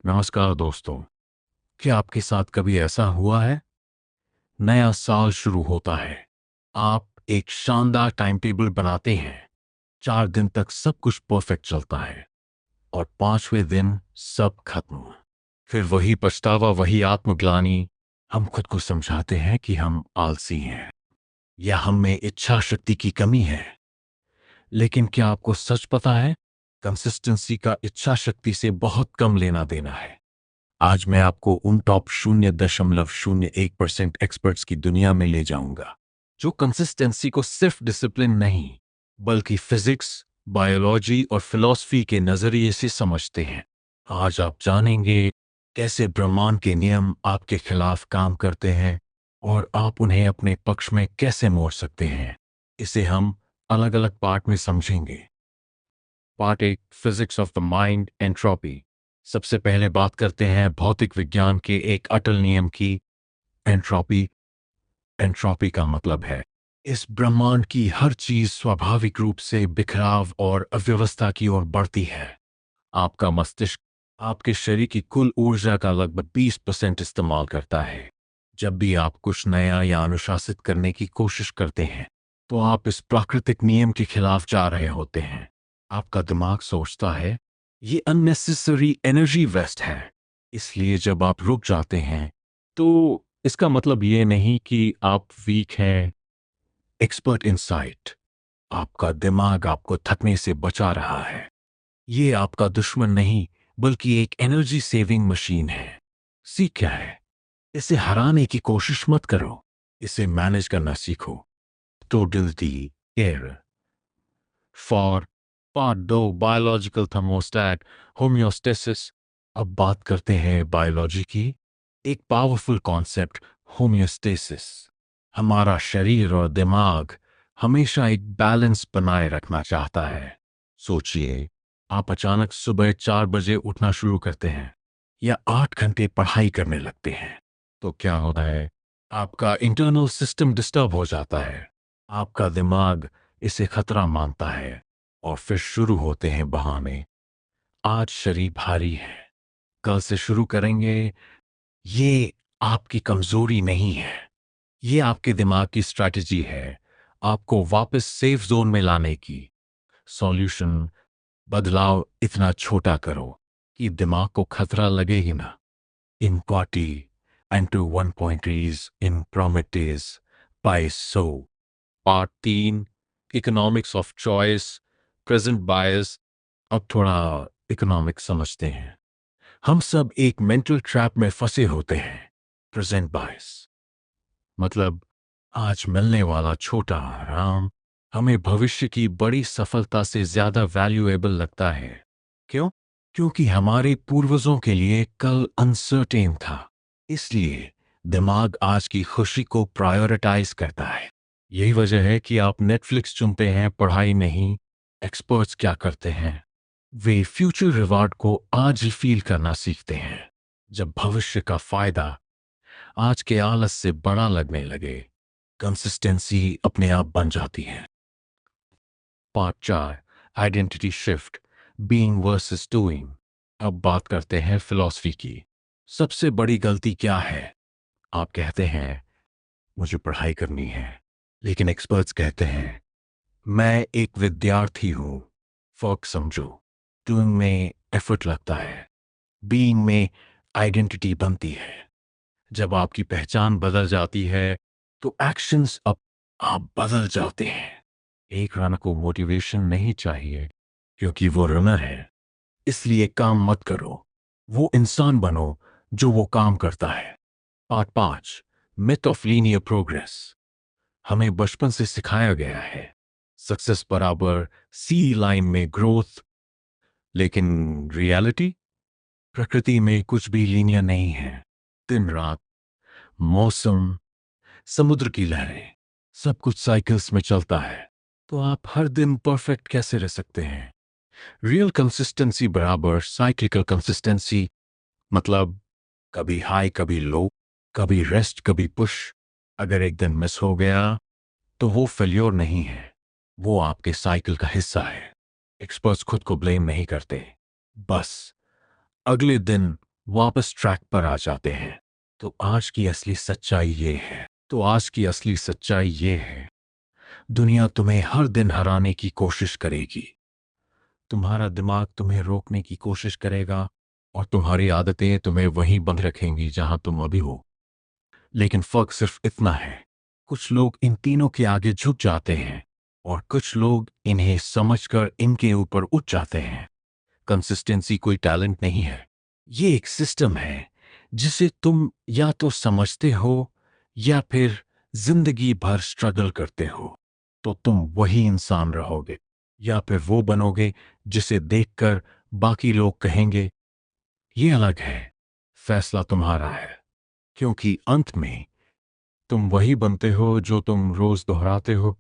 नमस्कार दोस्तों। क्या आपके साथ कभी ऐसा हुआ है? नया साल शुरू होता है, आप एक शानदार टाइम टेबल बनाते हैं, 4 दिन तक सब कुछ परफेक्ट चलता है और 5वें दिन सब खत्म। फिर वही पछतावा, वही आत्मग्लानि। हम खुद को समझाते हैं कि हम आलसी हैं या हम में इच्छा शक्ति की कमी है। लेकिन क्या आपको सच पता है, कंसिस्टेंसी का इच्छा शक्ति से बहुत कम लेना देना है। आज मैं आपको उन टॉप 0.01% एक्सपर्ट्स की दुनिया में ले जाऊंगा जो कंसिस्टेंसी को सिर्फ डिसिप्लिन नहीं बल्कि फिजिक्स, बायोलॉजी और फिलॉसफी के नजरिए से समझते हैं। आज आप जानेंगे कैसे ब्रह्मांड के नियम आपके खिलाफ काम करते हैं और आप उन्हें अपने पक्ष में कैसे मोड़ सकते हैं। इसे हम अलग अलग पार्ट में समझेंगे। Part 1, physics of the mind, entropy. सबसे पहले बात करते हैं भौतिक विज्ञान के एक अटल नियम की, एंट्रोपी। एंट्रोपी का मतलब है इस ब्रह्मांड की हर चीज स्वाभाविक रूप से बिखराव और अव्यवस्था की ओर बढ़ती है। आपका मस्तिष्क आपके शरीर की कुल ऊर्जा का लगभग 20% इस्तेमाल करता है। जब भी आप कुछ नया या अनुशासित करने की कोशिश करते हैं तो आप इस प्राकृतिक नियम के खिलाफ जा रहे होते हैं। आपका दिमाग सोचता है ये अननेसेसरी एनर्जी वेस्ट है। इसलिए जब आप रुक जाते हैं तो इसका मतलब ये नहीं कि आप वीक हैं। एक्सपर्ट इनसाइट, आपका दिमाग आपको थकने से बचा रहा है। ये आपका दुश्मन नहीं बल्कि एक एनर्जी सेविंग मशीन है। सीख क्या है? इसे हराने की कोशिश मत करो, इसे मैनेज करना सीखो। Totality, care for. Part 2, biological thermostat, homeostasis. अब बात करते हैं बायोलॉजी की। एक पावरफुल कॉन्सेप्ट, होम्योस्टेसिस। हमारा शरीर और दिमाग हमेशा एक बैलेंस बनाए रखना चाहता है। सोचिए, आप अचानक सुबह 4 बजे उठना शुरू करते हैं या 8 घंटे पढ़ाई करने लगते हैं तो क्या होता है? आपका इंटरनल सिस्टम डिस्टर्ब हो जाता है। आपका दिमाग इसे खतरा मानता है और फिर शुरू होते हैं बहाने। आज शरीर भारी है, कल से शुरू करेंगे। ये आपकी कमजोरी नहीं है, ये आपके दिमाग की स्ट्रैटेजी है आपको वापस सेफ जोन में लाने की। सॉल्यूशन, बदलाव इतना छोटा करो कि दिमाग को खतरा लगे ही ना। इन क्वाटी एंड टू 1 पॉइंट इन प्रोमेटेज बाय सो। Part 3, economics of choice, present bias. अब थोड़ा इकोनॉमिक्स समझते हैं। हम सब एक मेंटल ट्रैप में फंसे होते हैं। प्रेजेंट बायस मतलब आज मिलने वाला छोटा आराम हमें भविष्य की बड़ी सफलता से ज्यादा वैल्यूएबल लगता है। क्यों? क्योंकि हमारे पूर्वजों के लिए कल अनसर्टेन था। इसलिए दिमाग आज की खुशी को प्रायोरिटाइज करता है। यही वजह है कि आप नेटफ्लिक्स चुनते हैं, पढ़ाई नहीं। एक्सपर्ट्स क्या करते हैं? वे फ्यूचर रिवार्ड को आज ही फील करना सीखते हैं। जब भविष्य का फायदा आज के आलस से बड़ा लगने लगे, कंसिस्टेंसी अपने आप बन जाती है। Part 4, identity shift, being versus doing. अब बात करते हैं फिलॉसफी की। सबसे बड़ी गलती क्या है? आप कहते हैं मुझे पढ़ाई करनी है, लेकिन एक्सपर्ट्स कहते हैं मैं एक विद्यार्थी हूं। फर्क समझो। डूइंग में एफर्ट लगता है, बीइंग में आइडेंटिटी बनती है। जब आपकी पहचान बदल जाती है तो एक्शंस अब आप बदल जाते हैं। एक रनर को मोटिवेशन नहीं चाहिए क्योंकि वो रनर है। इसलिए काम मत करो, वो इंसान बनो जो वो काम करता है। Part 5, myth of linear progress. हमें बचपन से सिखाया गया है सक्सेस बराबर सी लाइन में ग्रोथ। लेकिन रियलिटी, प्रकृति में कुछ भी लीनियर नहीं है। दिन रात, मौसम, समुद्र की लहरें, सब कुछ साइकिल्स में चलता है। तो आप हर दिन परफेक्ट कैसे रह सकते हैं? रियल कंसिस्टेंसी बराबर साइक्लिकल कंसिस्टेंसी। मतलब कभी हाई कभी लो, कभी रेस्ट कभी पुश। अगर एक दिन मिस हो गया तो वो फेल्योर नहीं है, वो आपके साइकिल का हिस्सा है। एक्सपर्ट्स खुद को ब्लेम नहीं करते, बस अगले दिन वापस ट्रैक पर आ जाते हैं। तो आज की असली सच्चाई ये है, दुनिया तुम्हें हर दिन हराने की कोशिश करेगी। तुम्हारा दिमाग तुम्हें रोकने की कोशिश करेगा और तुम्हारी आदतें तुम्हें वहीं बंद रखेंगी जहां तुम अभी हो। लेकिन फर्क सिर्फ इतना है, कुछ लोग इन तीनों के आगे झुक जाते हैं और कुछ लोग इन्हें समझकर इनके ऊपर उठ जाते हैं। कंसिस्टेंसी कोई टैलेंट नहीं है, ये एक सिस्टम है जिसे तुम या तो समझते हो या फिर जिंदगी भर स्ट्रगल करते हो। तो तुम वही इंसान रहोगे या फिर वो बनोगे जिसे देखकर बाकी लोग कहेंगे ये अलग है। फैसला तुम्हारा है, क्योंकि अंत में तुम वही बनते हो जो तुम रोज दोहराते हो।